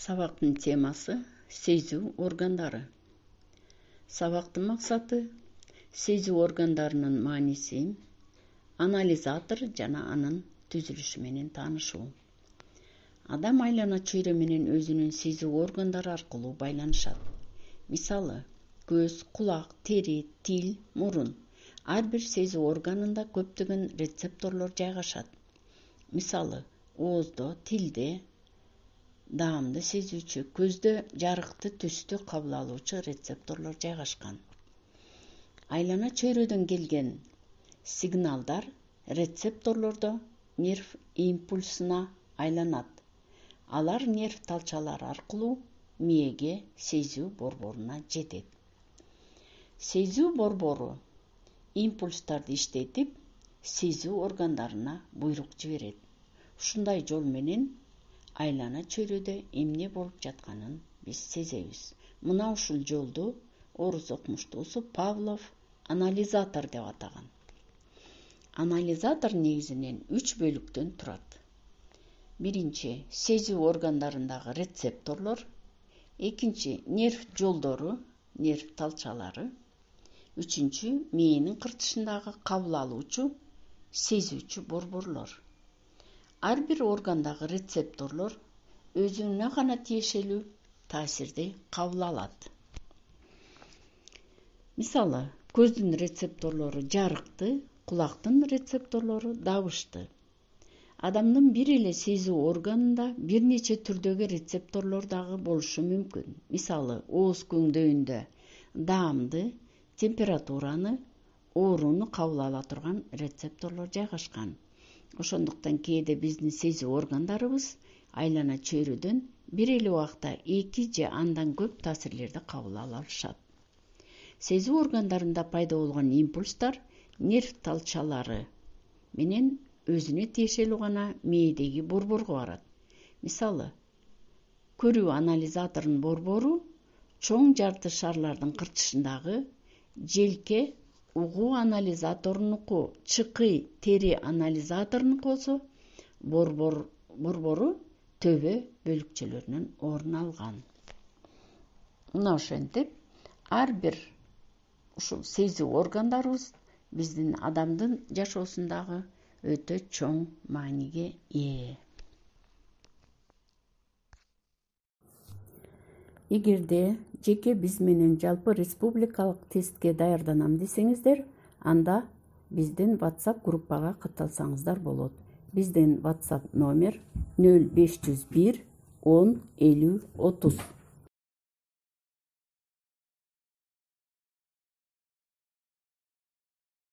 Сабактын темасы сезүү органдары. Сабактын максаты сезүү органдарынын маанисин, анализатор жана анын түзүлүшү менен таанышуу. Адам айлана чөйрө менен өзүнүн сезүү органдары аркылуу байланышат. Мисалы, көз, кулак, тери, тил, мурун. Ар бир сезүү органында көптөгөн рецепторлор жайгашат. Мисалы, ооздо, тилде даамды сезүүчү, көздө жарыкты түстү кабыл алуучу рецепторлор жайгашкан. Айлана чөйрөдөн келген сигналдар рецепторлордо нерв импульсуна айланат. Алар нерв талчалары аркылуу мээге, сезүү борборуна жетет. Сезүү борбору импульстарды иштетип, сезүү органдарына буйрук жиберет. Ушундай жол менен айлана чөйрөдө эмне болуп жатканын биз сезебиз. Мына ушул жолду орус окумуштуусу Павлов анализатор деп атаган. Анализатор негизинен 3 бөлүктөн турат. Биринчи сезүү органдарындагы рецепторлор, экинчи нерв жолдору, нерв талчалары, үчүнчү мээнин кыртышындагы кабыл алуучу, сезүүчү борборлор. Ар бир органдагы рецепторлор өзүнө гана тиешелүү таасирди кабыл алат. Мисалы, көздүн рецепторлору жарыкты, кулактын рецепторлору дабышты. Адамдын бир эле сезүү органында бир нече түрдөгү рецепторлор дагы болушу мүмкүн. Мисалы, ооз көңдөйүндө даамды, температураны, ооруну кабыл ала турган рецепторлор жайгашкан. Ошондуктан кээде биздин сезүү органдарыбыз айлана чөйрөдөн бир эле убакта 2 же андан көп таасирлерди кабыл ала алышат. Сезүү органдарында пайда болгон импульстар нерв талчалары менен өзүнө тиешелүү гана мээдеги борборго барат. Мисалы, көрүү анализаторунун борбору чоң жарты шарлардын кыртышындагы, желке угуу анализаторунуку, чыкый тери анализаторунуку болсо борбору төбө бөлүкчөлөрүнөн орун алган. Мына ошентип ар бир ушул сезүү органдарыбыз биздин адамдын жашоосундагы өтө чоң мааниге ээ. Эгерде жеке биз менен жалпы республикалык тестке даярданам десеңиздер, анда биздин WhatsApp группага катталсаңыздар болот. Биздин WhatsApp номер 0501 10 50 30.